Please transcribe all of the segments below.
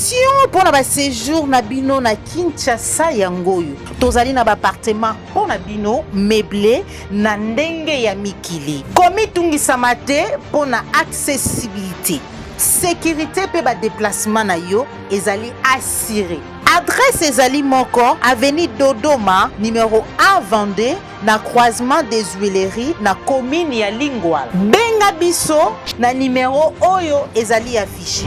proposition pour le séjour na bino na Kinshasa yangoyo. Tozali na appartement pour na bino meublé na ndenge ya mikili. Komi tungisa mate pour na accessibilité. Sécurité pe ba déplacement na yo ezali assuré. Adresse ezali moko avenue Dodoma numéro 1 Vendée na croisement des Huileries na commune ya Lingwala. Benga biso na numéro oyo ezali affiché.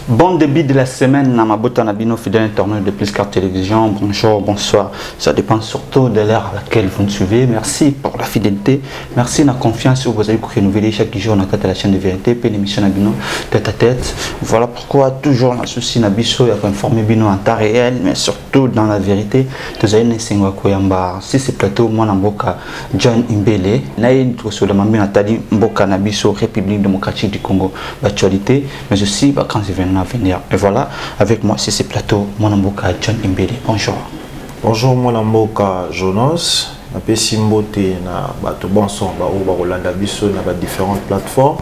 Bon début de la semaine, Namabota Nabino, fidèle internaute de Plus Carte Télévision. Bonjour, bonsoir. Ça dépend surtout de l'heure à laquelle vous nous suivez. Merci pour la fidélité. Merci de la confiance que vous avez pour renouveler chaque jour dans la chaîne de vérité. Puis l'émission Nabino tête à tête. Voilà pourquoi toujours la souci Nabiso il y a informer Bino en temps réel, mais surtout dans la vérité. Vous avez une singwa koyamba. Si c'est plateau, moi Namboka John Imbele. Naïd sur le Mambi Nathalie Mboka Nabiso, République démocratique du Congo, l'actualité, mais aussi vacances événements à venir. Et voilà, avec moi c'est ce plateau, mon amboka John Imbele. Bonjour. Bonjour mon amboka Jonas. Na pesi mbote na bato bonson ba o ba Rolanda biso na ba différentes plateformes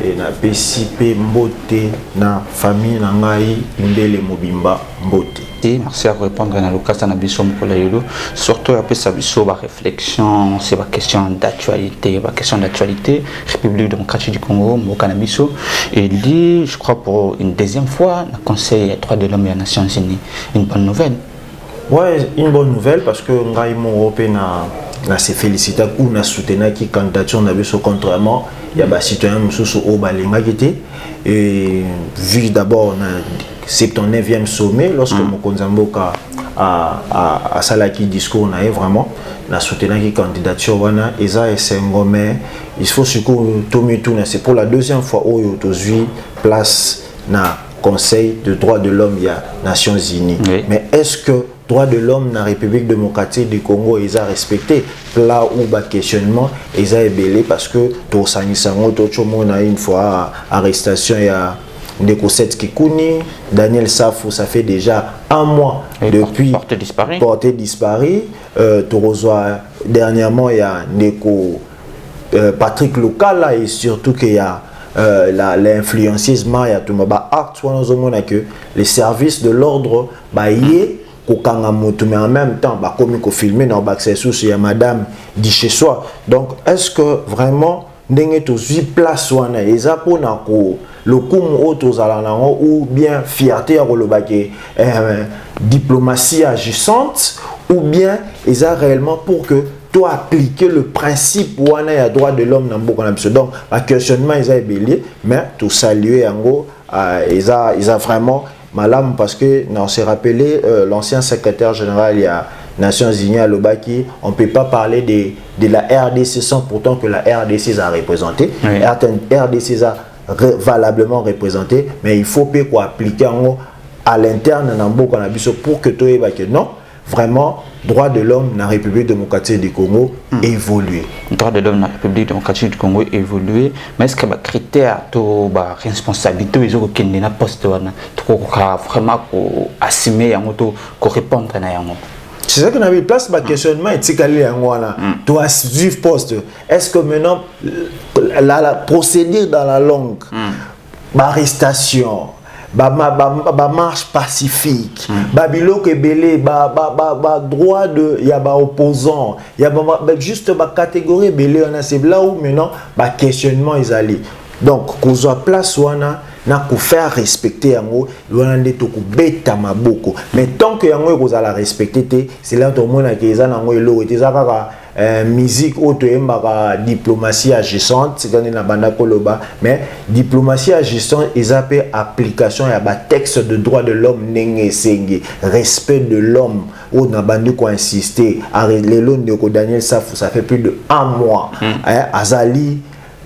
et na pesi pe mbote na famille na ngai Imbele Mobimba mbote. Et merci à répondre à l'occasion na biso mpola yelo. Surtout après ça biso ba réflexion, c'est ba question d'actualité, République démocratique du Congo, mboka na biso. Et lui, je crois pour une deuxième fois, le Conseil des droits de l'homme et des Nations Unies, une bonne nouvelle. Ouais, une bonne nouvelle parce que ngai mon européen na se féliciter ou na soutenir qui candidature na biso contrairement il y a ba citoyen mususu o balinga kité et vu d'abord na 79e sommet lorsque Mokonzi Mboka a salaki discours na vraiment na soutenir qui candidature wana eza esengome il faut surtout tomi tuna c'est pour la deuxième fois oyo tozui place na Conseil de droits de l'homme il y a Nations Unies. Oui. Mais est-ce que droits de l'homme dans la République démocratique du Congo ils ont respecté là où bas questionnement ils ont ébélé parce que tout ça une fois arrestation il y a Ndeko Kikouni, Daniel Safou ça fait déjà un mois et depuis porté disparu dernièrement il y a Ndeko Patrick Lokala et surtout qu'il y a l'influenceuse Maya Toumaba Act que les services de l'ordre baillé mais en même temps comme il filmé dans l'accès sous il y a madame dit chez soi. Donc est-ce que vraiment ndenge to 8 places wana eza pona ko lokumu autos alanango ou bien fierté à relobake diplomatie agissante ou bien eza réellement pour que doit appliquer le principe où on a droit de l'homme dans beaucoup de donc le questionnement ils ont bélier mais tout saluer en gros ils a vraiment malade parce que on s'est rappelé l'ancien secrétaire général il y a Nations Unies à l'Obaki on peut pas parler de la RDC sans pourtant que la RDC a représenté RDC a valablement représenté mais il faut pas quoi appliquer en gros à l'interne dans beaucoup de pour que tout est non vraiment droit de l'homme dans la République démocratique du Congo évoluer. Droit de l'homme dans la République démocratique du Congo évoluer, mais est-ce que les critères de responsabilité ils ont aucun na poste vraiment assumer en répondre à yango. C'est ça qu'on avait place ma questionnement et tikali yango na to suivre poste. Est-ce que maintenant la procédure dans la langue arrestation marche pacifique babilo que belé droit de y a opposant y a juste catégorie belé on a c'est là où maintenant questionnement ils allaient donc qu'on soit place wana na ko faire respecter yango wana ndeto ko beta maboko mais tant que yango ko za la respecter c'est là tout le monde qui eza nango elo eza kaka musique auto embaka diplomatie agissante c'est quand na banda koloba mais diplomatie agissante eza pe application ya ba texte de droit de l'homme ndenge sengi respect de l'homme ou na bandi ko insister lelo ndeko Daniel Safou ça fait plus de 1 mois azali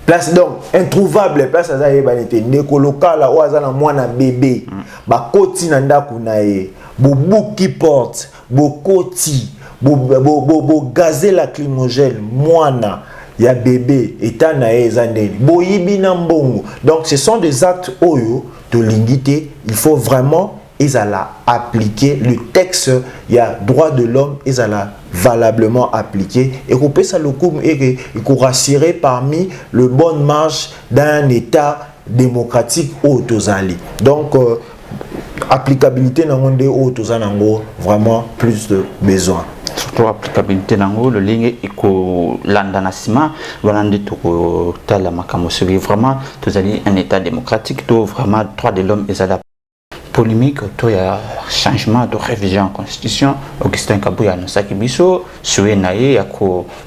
place donc introuvable place azaye banité ndeko local ou azana mwana bébé ba koti na ndaku na ye bobuki porte bokoti bo gazer lacrymogène mwana ya bébé etana ezandeli boyibi na mbongo donc ce sont des actes oyo de l'ingité il faut vraiment ils allaient appliquer le texte il y a droit de l'homme ils allaient valablement appliqué et qu'on peut ça le coup et qu'on rassurer parmi le bonne marche d'un état démocratique au tozali. Donc applicabilité nango au tozanango vraiment plus de besoin. Surtout applicabilité nango le ligne iko landanasima banandi to tala makamo vraiment tozali un état démocratique to vraiment droit de l'homme et la polémique autour de changement de révision en constitution. Augustin Kabouya a annoncé que souhait naïe à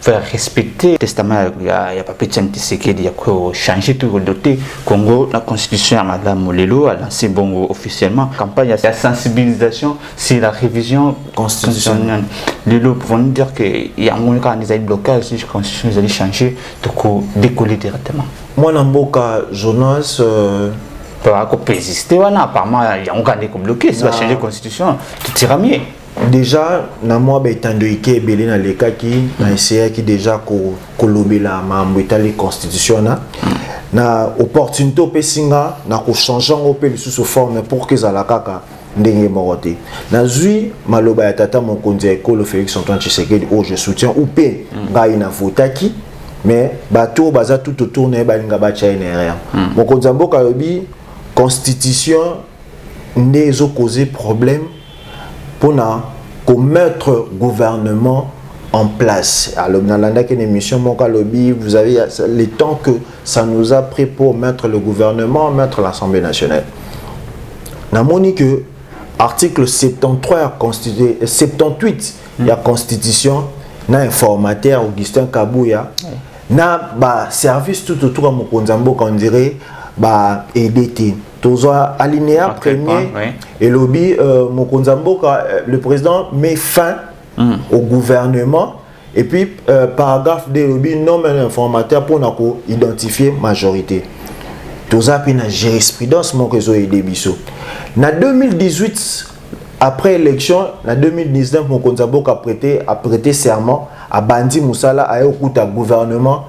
faire respecter le testament. Il y a pas petit Tshisekedi, il y a changer tout le doté Congo la constitution à Madame Lelo a lancé bongo officiellement campagne de sensibilisation sur la révision constitutionnelle. Lelo pouvons dire que il y a un cas des blocages si la constitution allait changer donc décoller directement. Moi Namboka Jonas pour persister, apparemment, il y a un cas qui est bloqué. Si on va changer la constitution, tout ira mieux. Déjà, moi, étant donné que Belé dans les cas qui a essayé déjà de la constitution, na opportunité au singa na ko changer au pays sous forme pour que ça la kaka ndenge moroté. Na zui maloba ya tata mon konzi ekolo Félix Antoine Tshisekedi je soutiens ou pe ngai na votaki mais bato baza tout autour ne balinga ba chainer. Mon konzi mboka lobi constitution n'est causé problème pour mettre gouvernement en place. Alors dans la émission mon lobby, vous avez le temps que ça nous a pris pour mettre le gouvernement, mettre l'Assemblée nationale. N'a moni que article 73 78 la constitution na informateur Augustin Kabouya na service tout autour à Mokonzambo qu'on dirait EDT. Tozoa alinéa premier et lobby Mokonzambo le président met fin au gouvernement et puis paragraphe de lobby nomme un informateur pour identifier majorité. Tozoa pina jurisprudence mon réseau aidé biso. Na 2018 après élection, na 2019 Mokonzambo a prêté serment à Bandi Moussala à okuta gouvernement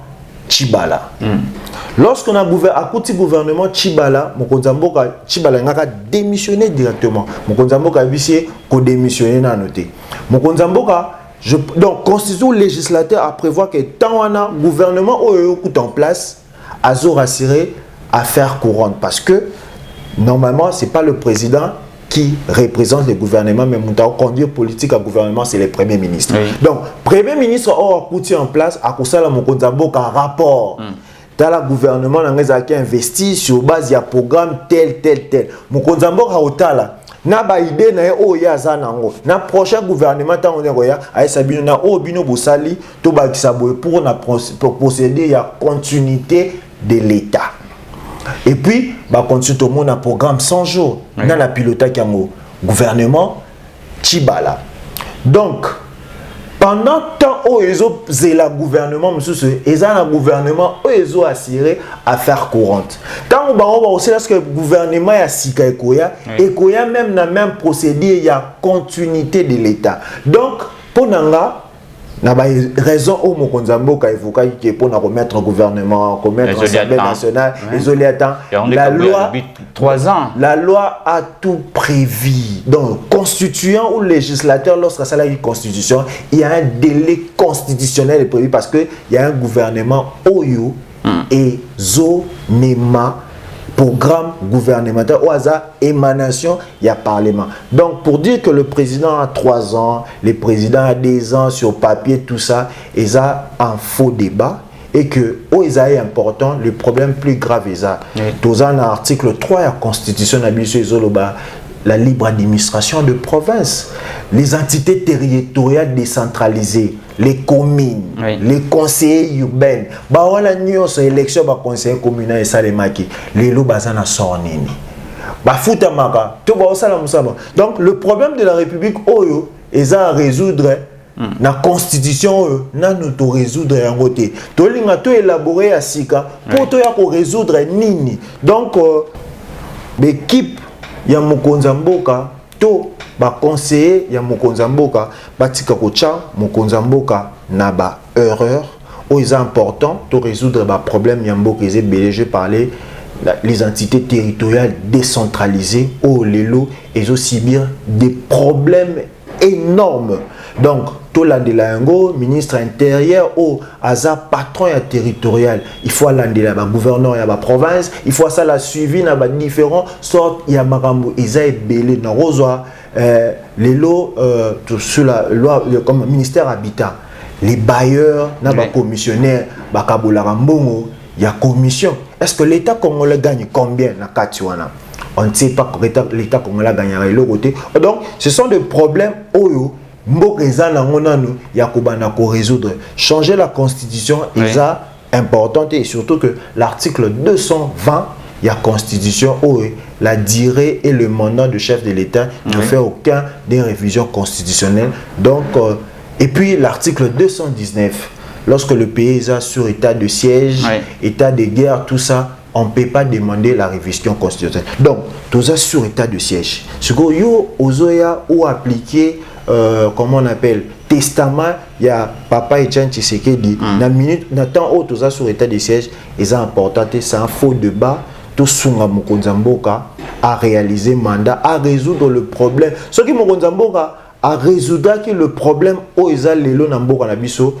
Tshibala. Lorsqu'on a gouvernement Tshibala, Tshibala a démissionné directement. Mokonzamboka a démissionné dans noté. Donc, constitution législateur a prévu que tant on a gouvernement en place, a rassuré affaires courantes. Parce que normalement, ce n'est pas le président qui représente le gouvernement, mais mon conduire politique à gouvernement, c'est le premier ministre. Oui. Donc, premier ministre a mis en place à cause de Mokonzamboka un rapport. Dans le gouvernement, on a investi sur base de programme tel. Mokonzamboka a na ba idée na o ya zanango na prochain gouvernement ta on ya a sabino na o bino bosali to ba kisaboy pour procéder ya continuité de l'état. Et puis ba continue tout monde un programme 100 jours dans la pilotage yango gouvernement Tshibala. Donc pendant tant oezo zela gouvernement monsieur eza na gouvernement oezo assuré affaires courantes. Tant ba aussi parce que gouvernement ya sika ekoya même na même procédé ya continuité de l'état. Donc pour nanga na ba raison au Mokonzamboka évoqué que pour na remettre gouvernement, remettre l'Assemblée nationale, isolé à temps. La loi 3 ans. La loi a tout prévu. Donc constituant ou législateur lorsque ça la constitution, il y a un délai constitutionnel prévu parce que il y a un gouvernement oyo et zo nema programme gouvernemental au hasard émanation il y a parlement. Donc pour dire que le président a 3 ans, le président a 2 ans sur papier, tout ça, et ça un faux débat et que au est important, le problème plus grave est ça. Dans un article 3 de la constitution la libre administration de province, les entités territoriales décentralisées, les communes, les conseillers urbains, bah voilà nous sur élection bah conseiller communal et ça les maquis, les lots bazana sornini, bah fouta maka, tout bah ça la musaba. Donc le problème de la République oyo est à résoudre. La constitution na nous to résoudre en côté. To linga to élaborer à sika pour to ya ko résoudre nini. Donc l'équipe ya Mokonzamboka to ba conseiller ya Mokonzamboka batika kocha Mokonzamboka na ba erreur o est important to résoudre ba problème ya mboka ezé belé je parlais les entités territoriales décentralisées au lelo et aussi bien des problèmes énormes. Donc tout l'andela yango ministre intérieur ou aza patron ya territorial il faut l'andela ba gouverneur ya ba province il faut ça la suivi na ba différents sortes ya makambo eza ebele na rozwa lelo sur la loi comme ministère habitat les bailleurs na ba commissionnaire ba kabola mbongo ya commission est-ce que l'état congolais gagne combien na katiwana on ne sait pas l'état congolais gagne le côté donc ce sont des problèmes oyo mboka na ngonanu ya kobana ko résoudre changer la constitution est importante et surtout que l'article 220 il y a constitution où la durée et le mandat de chef de l'État ne fait aucun des révisions constitutionnelles donc et puis l'article 219 lorsque le pays est sur état de siège état de guerre tout ça on ne peut pas demander la révision constitutionnelle donc tout ça sur état de siège ce que yo ozoya ou appliquer comment on appelle testament il y a papa Etienne Tshisekedi na minute na temps où tout ça sur état de siège est important c'est un faux débat tout sunga Mokonzamboka à réaliser mandat à résoudre le problème ce qui Mokonzamboka à résoudre le problème au Eza Lelo Namboka Nabiso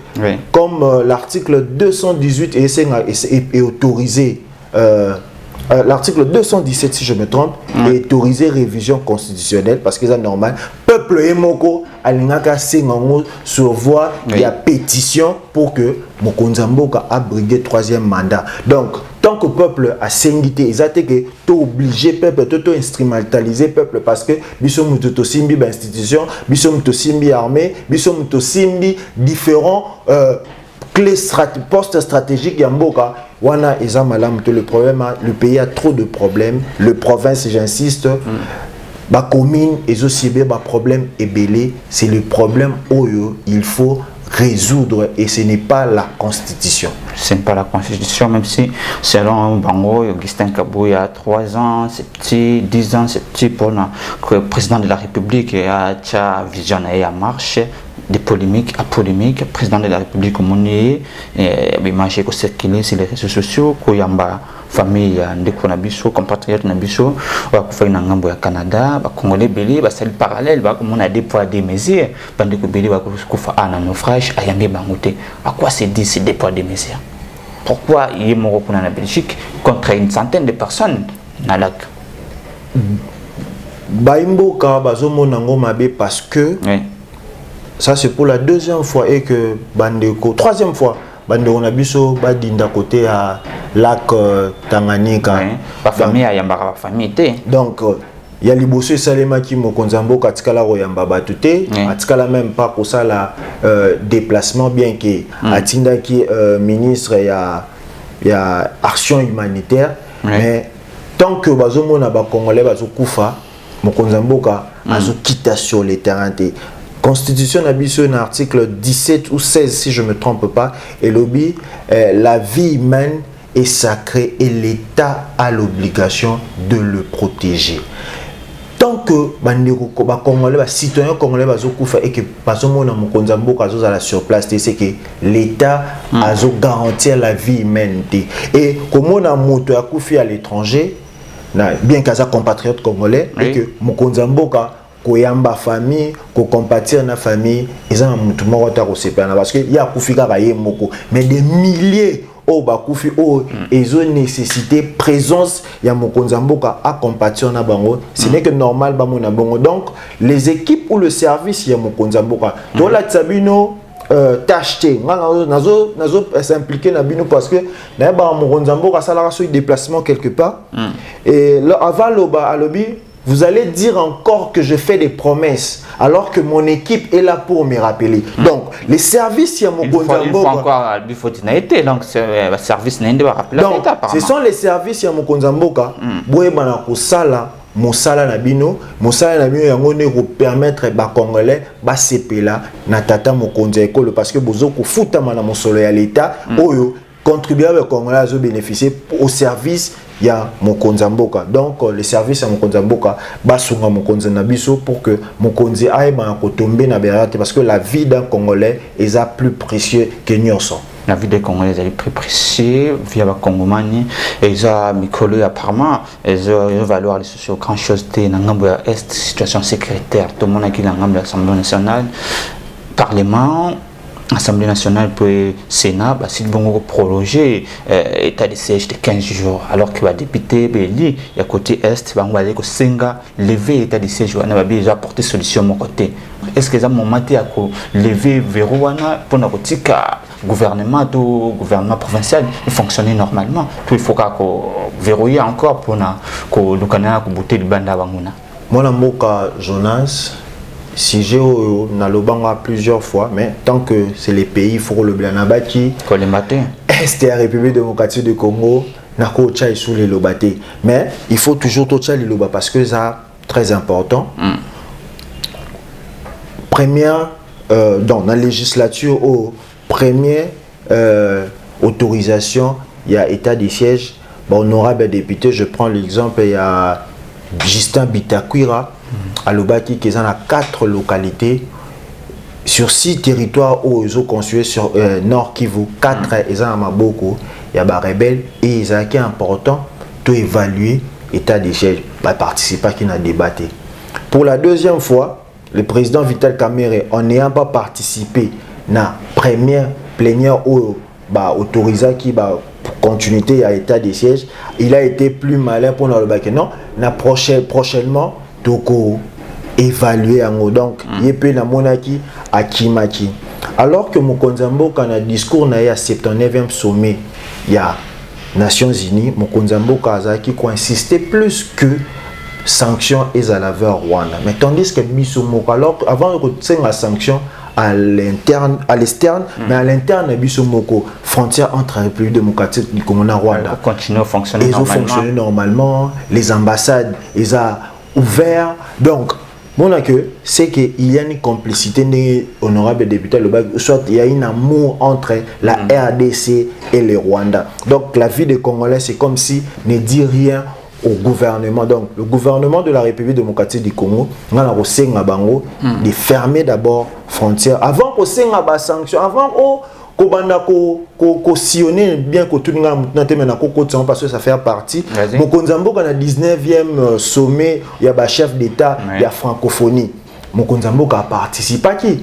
comme l'article 218 est autorisé l'article 217 si je me trompe est autorisé révision constitutionnelle parce que c'est normal peuple emoko alingaka sengango sur voie il y a pétition pour que Mokonzamboka a brigué troisième mandat donc tant que peuple a sengité ils ont été que tout obligé peuple tout instrumentalisé peuple parce que biso muto simbi ba institution biso muto simbi armée biso muto simbi différents clés postes stratégiques yamboka wana eza malamu le problème le pays a trop de problèmes le province j'insiste ba commune et aussi ba problème ebelé c'est le problème oyo il faut résoudre et ce n'est pas la constitution. Ce n'est pas la constitution, même si selon Bango, Augustin Kabou, il y a 3 ans, c'est petit, 10 ans, c'est petit pour le président de la République a visionné à marche des polémiques à polémiques, président de la République communié, et imagé que circuler sur les réseaux sociaux, Koyamba famille ndeko na biso compatriote na biso ba ko na ngambo ya Canada ba congolais belé ba sel parallèle ba comme on a des poids des mesures bandeko belé ba ko fa ana naufrage ayambe bangote à quoi c'est dit ces poids des mesures pourquoi il est mort pour la Belgique contre une centaine de personnes na lac baimboka bazomona ngoma be parce que ça c'est pour la deuxième fois et que bandeko troisième fois bandeko na biso badinda côté à lac Tanganyika ba famille ayambaka famille té donc il y a liboso salema ki Mokonzamboka atikala royamba batute atikala même pas pour ça la déplacement bien que atinda ki ministre ya action humanitaire mais tant que bazomona ba congolais bazokufa Mokonzamboka azokita sur les terrains Constitution nabiso un article 17 ou 16 si je me trompe pas et lobby la vie humaine est sacrée et l'État a l'obligation de le protéger. Tant que bandeko ba congolais ba citoyens congolais bazokufa et que bazomona Mokonzamboka azozala sur place c'est que l'État azo garantir la vie humaine et comme on a moto ya kufi à l'étranger bien qu'à sa compatriote congolais et que Mokonzamboka koyamba famille ko compatir na famille ils ont mutu moko ta ko sepana parce que il y a kufika ba yemoko mais des milliers au bakufi o ils ont nécessité présence ya Mokonzamboka à compatir na bango ce n'est que normal ba mona bango donc les équipes ou le service ya Mokonzamboka to la tsabino t'acheter nazo s'impliquer na bino parce que na ba Mokonzamboka ça la déplacement quelque part et avant loba alobi vous allez dire encore que je fais des promesses alors que mon équipe est là pour me rappeler. Donc, les services, il y a mon il faut encore il faut été donc le service n'est pas rappelé. Donc, ce sont les services, il y a mon Konzamboka. Boyebana kusala, mosala nabino yango ne ko permettre ba congolais ba sepela na tata mokonza ekolo parce que bozoko futama na mosolo ya l'état oyo contribuables congolais à bénéficier au service il y a Mokonzamboka. Donc les services à Mokonzamboka basunga Mokonza nabiso pour que Mokonzi aille ba ko tomber na berate parce que la vie d'un Congolais est plus précieux que nyonso. La vie des Congolais est plus précieuse via la Congomanie et ils ont mikolo apparemment ils ont valoir les sociaux grand chose té na ngambo ya est situation sécuritaire tout le monde qui na ngambo de l'Assemblée nationale Parlement, Assemblée nationale puis Sénat, si bon prolonger état de siège de 15 jours, alors que les députés, il y a côté Est, on va dire que Senga lever état de siège, on va déjà apporter solution de mon côté. Est-ce que ça m'a monté à lever verrou pour notre gouvernement provincial fonctionner normalement? Puis il faut qu'on verrouille encore pour que le Canada bouter le banda banguna. Moi, je Jonas. Si j'ai nalobanga plusieurs fois, mais tant que c'est les pays, il faut le blanabaki. Est la République démocratique du Congo, nako tchai sous les lobaté. Mais il faut toujours tchai les loba parce que ça très important. Première dans la législature première autorisation, il y a état de siège. Bon, honorable député, je prends l'exemple, il y a Justin Bitakwira. À Lobaki, qui a 4 localités sur 6 territoires où ils ont construit sur Nord Kivu. 4 ils ont à Maboko, il y a des rebelles et ils ont qui est important de évaluer l'état des sièges, participer qui n'a débatté. Pour la deuxième fois, le président Vital Kamerhe, en n'ayant pas participé à la première plénière où autorisé qui continuité à l'état des sièges, il a été plus malin pour le bac. Non, prochainement, Toko évaluer en donc il peut na monaki à Kimaki. Alors que Mokonzambo quand a discours na ya 79e sommet il y a Nations Unies, Mokonzambo Kazaki qui insisté plus que sanctions et à la Rwanda. Mais tandis que Bisomoko alors avant que la sanction à l'interne, à l'externe, mais à l'interne, Bisomoko, frontière entre la République démocratique du Congo et Rwanda. Continuer à fonctionner normalement. Ils ont fonctionné normalement, les ambassades, ils ont ouvert. Donc, c'est qu'il y a une complicité des honorables députés, soit il y a un amour entre la RDC et le Rwanda. Donc, la vie des Congolais, c'est comme si ne dit rien au gouvernement. Donc, le gouvernement de la République démocratique du Congo, on a de fermer d'abord frontières. Avant qu'on ait des sanctions, avant qu'on sillonner bien que tout le monde parce que ça fait partie. Mokonzambo, quand on a 19e sommet, il y a un chef d'État, il y a francophonie. Mokonzambo a participé à qui?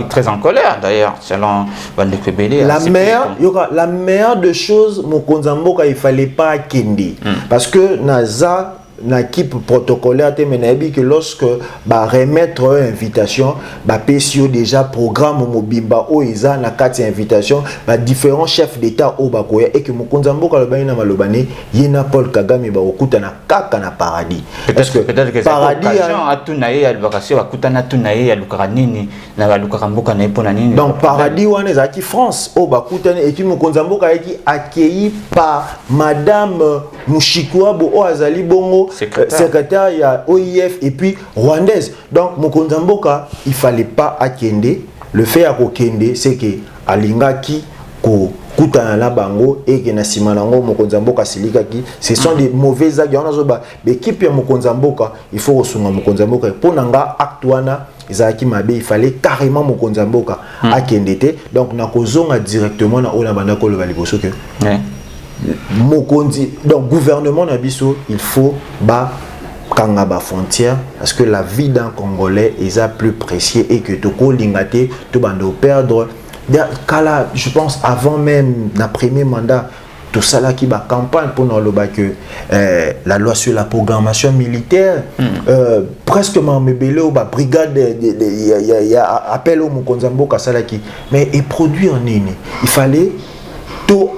Très en colère d'ailleurs, selon Vandekebele. La meilleure des choses, Mokonzambo, il ne fallait pas Kendi. Parce que Naza, l'équipe protocolaire que lorsque remettre une invitation PCO déjà programme mobimba o isa na kati invitation différents chefs d'état au bakoya et que Mokonzambo kalobani na malobani yena Paul Kagame okuta na kaka na paradis peut-être que paradis atunaye ya bakasio akuta na tunaye ya lukaranini na balukaramboka na epona nini donc paradis wana ezaki France au bakuta et puis Mokonzambo kayaki accueilli par madame Mushikwabo o azali bongo secrétaire il y a OIF et puis rwandaise. Donc Mokonzamboka il fallait pas akende. Le fait à kokende c'est que alingaki ko kutana na bango et que na simanango Mokonzamboka silikaki ce sont des mauvais actes. On a zoba l'équipe ya Mokonzamboka il faut resunga Mokonzamboka pour nanga actuana Isaki Mabe il fallait carrément Mokonzamboka akendete donc na kozonga directement na ona bandako le baliboso que Mokonzi, donc gouvernement Nabiso, il faut kangaba frontière parce que la vie d'un Congolais est plus précieux et que Toko Lingate, tout bando perdre. Je pense avant même le premier mandat, tout ça là qui va campagne pour nous que la loi sur la programmation militaire, presque m'embêlé au brigade, il y a appel au Mokonzambo Kasalaki, mais il produit en ligne. Il fallait tout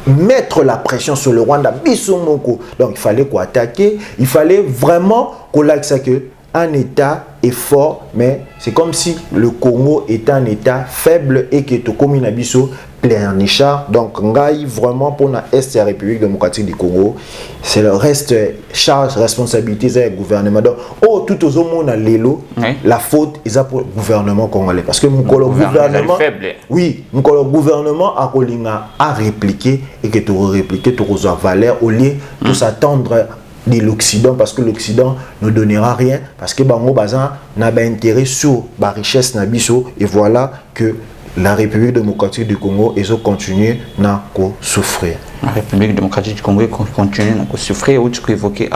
mettre la pression sur le Rwanda, Bisomoko. Donc il fallait quoi attaquer, il fallait vraiment qu'on l'a que un État est fort, mais c'est comme si le Congo est un État faible et que tout comme Biso plein. Donc ngai vraiment pour la Est la République démocratique du Congo, c'est le reste charge responsabilité du gouvernement. Donc tout aux hommes a l'élo, la faute est pour le gouvernement congolais parce que mon gouvernement oui, mon gouvernement a répliqué et que tu répliquer tu reçois valeur au lieu de s'attendre de l'Occident parce que l'Occident ne donnera rien parce que bango bazan n'a intérêt sur la richesse nabiso et voilà que la République démocratique du Congo ils ont continué à souffrir. La République démocratique du Congo continue à souffrir, ou tu peux évoquer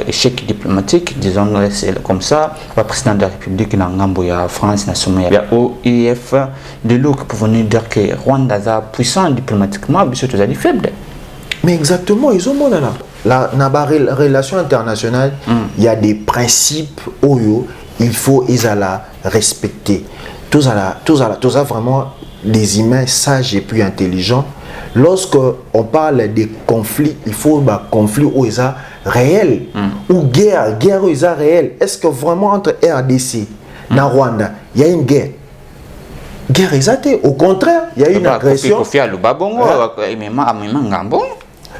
échec diplomatique, disons c'est comme ça. Le président de la République, la France, il y a OIF, de l'eau pour venir dire que Rwanda est puissant diplomatiquement, mais surtout faible. Mais exactement, ils ont la relation internationale, il y a des principes où il faut respecter. Tous vraiment des humains sages et plus intelligents. Lorsque on parle des conflits, il faut des conflits où ils sont réels ou guerre où ils sont réels. Est-ce que vraiment entre RDC et Rwanda, il y a une guerre? Guerre exacte. Au contraire, il y a une agression.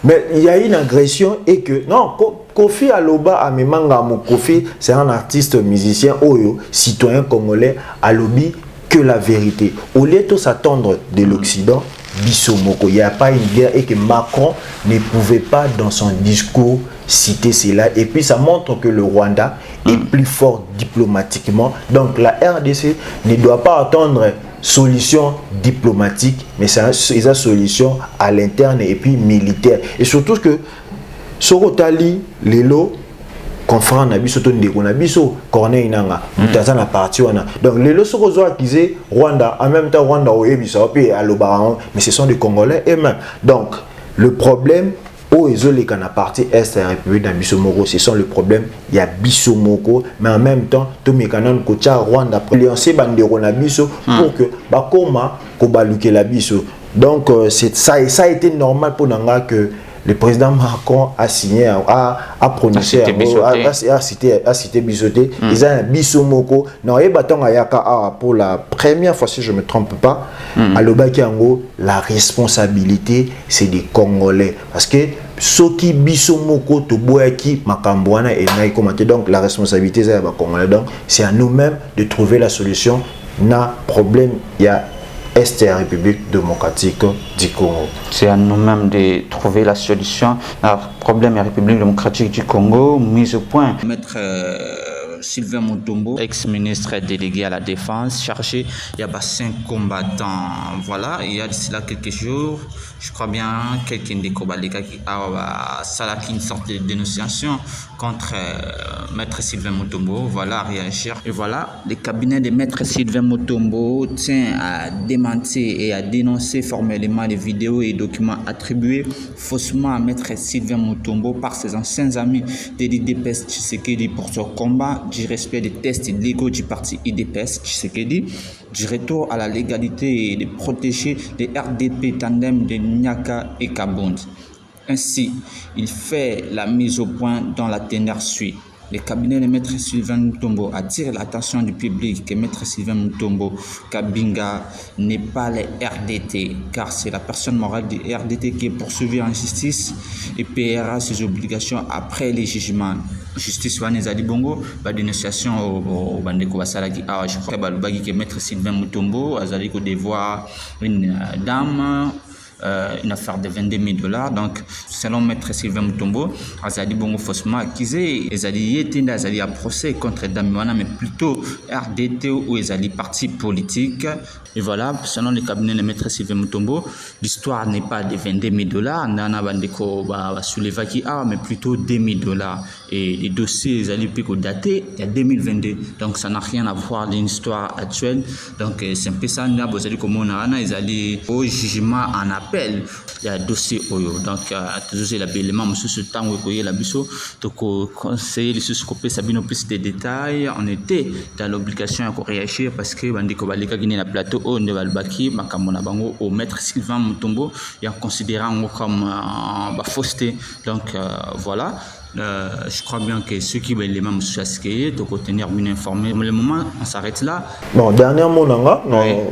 Mais il y a une agression et que non, Kofi Aloba Amemangamo, Kofi c'est un artiste musicien oyo, citoyen congolais, alobi que la vérité. Au lieu de s'attendre de l'Occident, Bissomoko, il n'y a pas une guerre et que Macron ne pouvait pas dans son discours citer cela. Et puis ça montre que le Rwanda est plus fort diplomatiquement. Donc la RDC ne doit pas attendre solution diplomatique, mais c'est une solution à l'interne et puis militaire. Et surtout que Sorotali, Lelo, confrère Nabiso, Tondeko Nabiso, Corneille Nanga, Mutaza na parti wana. Donc Lelo Sorozo accusé Rwanda, en même temps Rwanda au Ebisa, puis à l'Obaran, mais ce sont des Congolais eux-mêmes. Donc le problème, au Ezole kana parti Est de la République d'Abissomoko, ce sont le problème, il y a Bissomoko, mais en même temps, Tomikanon Kocha Rwanda, Léoncé Bandero Nabiso, pour que Bakoma Kobaluke la Bisso. Donc ça a été normal pour Nanga que le président Macron a signé, a prononcé, a cité Bissoté. Ils ont un Bissomoko. Non, et Baton Ayaka pour la première fois, si je ne me trompe pas, à l'Obakiango, la responsabilité, c'est des Congolais. Parce que Soki Bissomoko, Toboyaki, Makambouana et Naï commenté. Donc la responsabilité, c'est des Congolais. Donc c'est à nous-mêmes de trouver la solution. Na problème, il y a Est de la République démocratique du Congo. C'est à nous-mêmes de trouver la solution. Le problème de la République démocratique du Congo, mise au point. Maître Sylvain Mutombo, ex-ministre délégué à la Défense, chargé, il y a 5 combattants. Voilà, il y a d'ici là quelques jours, je crois bien, quelqu'un des Kobaleka qui a une sorte de dénonciation contre Maître Sylvain Mutombo, voilà, à réagir. Et voilà, le cabinet de Maître Sylvain Mutombo tient à démentir et à dénoncer formellement les vidéos et documents attribués faussement à Maître Sylvain Mutombo par ses anciens amis de l'IDPS Tshisekedi pour son combat du respect des tests légaux du parti IDPS Tshisekedi, du retour à la légalité et de protéger les RDP tandem de Nyaka et Kabund. Ainsi, il fait la mise au point dans la teneur suite. Le cabinet de Maître Sylvain Mutombo attire l'attention du public que Maître Sylvain Mutombo Kabinga n'est pas le RDT, car c'est la personne morale du RDT qui est poursuivie en justice et paiera ses obligations après les jugements. Justice Wanez Ali Bongo, la dénonciation au Bandeko Basalaki, je crois que Maître Sylvain Mutombo a devoir une dame. Une affaire de $22,000. Donc, selon Maître Sylvain Mutombo, Azali Bongo faussement accusé, Azali était Azali à procès contre Damiwana, mais plutôt RDT ou Azali parti politique. Et voilà, selon le cabinet de Maître Sylvain Mutombo, l'histoire n'est pas de $22,000, Nana Bandeko Soulevaki, mais plutôt $2,000. Et les dossiers Azali Piko datés, il y a 2022. Donc, ça n'a rien à voir d'une histoire actuelle. Donc, c'est un peu ça, Azali Komona, Azali au jugement en appel. Il y a un dossier Oyo. Donc, toujours l'habillement, monsieur ce temps où il y a l'abisso, donc, conseiller les sous-scopés, Sabino plus de détails. On était dans l'obligation à réagir parce que Bandeko Baleka Guinée la plateau, on ne va le baki, Makamona Bango, au Maître Sylvain Mutombo, et en considérant comme fausseté. Donc, voilà. Je crois bien que ceux qui veulent les mêmes chasker, de tenir bien informés. Mais le moment, on s'arrête là. Bon, dernier mot,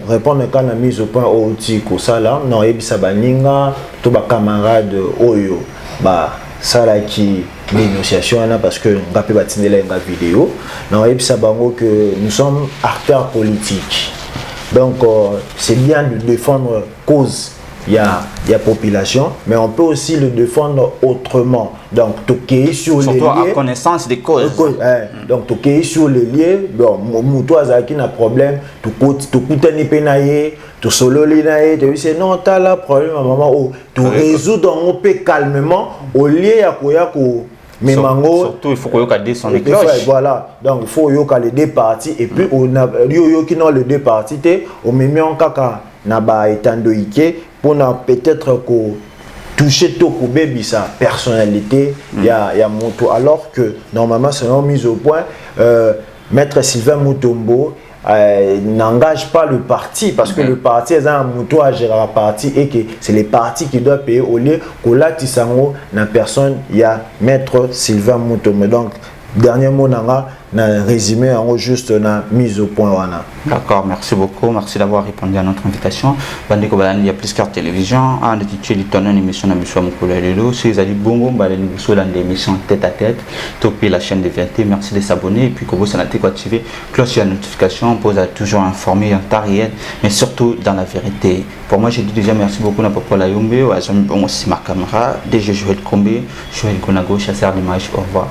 répondre à la mise au point au Tiko Sala, non, et puis Baninga, tous les camarades Oyo, ça là qui négociation parce que on a pu bâtir la vidéo, non, et puis que nous sommes acteurs politiques. Donc, c'est bien de défendre cause il y a population, mais on peut aussi le défendre autrement. Donc, toquer sur les lieux. Surtout à connaissance des causes. Donc, toquer sur les lieux. Bon, toi, qui a un problème, tu coûtes un penaye, tu solo l'inaye, tu dis non, tu as là problème, maman, tu résous dans paix calmement au lieu à quoi mais surtout, il faut qu'il y ait des sons de cloche. Voilà, donc il faut qu'il y ait les deux parties. Et puis, on a les deux parties, on met en caca, pour peut-être toucher tout pour baby sa personnalité, il y a Moto. Alors que normalement, c'est une mise au point, Maître Sylvain Mutombo n'engage pas le parti parce que le parti est un mouton à gérer la parti et que c'est les partis qui doivent payer au lieu que là Tissango n'a personne, il y a Maître Sylvain Mutombo. Donc dernier mot n'a résumé en juste na mise au point. D'accord, merci beaucoup, merci d'avoir répondu à notre invitation. Il y a plus qu'à télévision, on a titulé une émission de M. Moukoulelo. Si vous avez bongo, dans des émissions tête à tête, topez la chaîne de VNT, merci de s'abonner et puis que vous avez activé cloche de notification pour être toujours informé en temps réel, mais surtout dans la vérité. Pour moi, je dis déjà merci beaucoup à Papa Layombe, à Zombi aussi ma caméra, DG Joël Kombe, Joël Gonago, chasseur d'image, au revoir.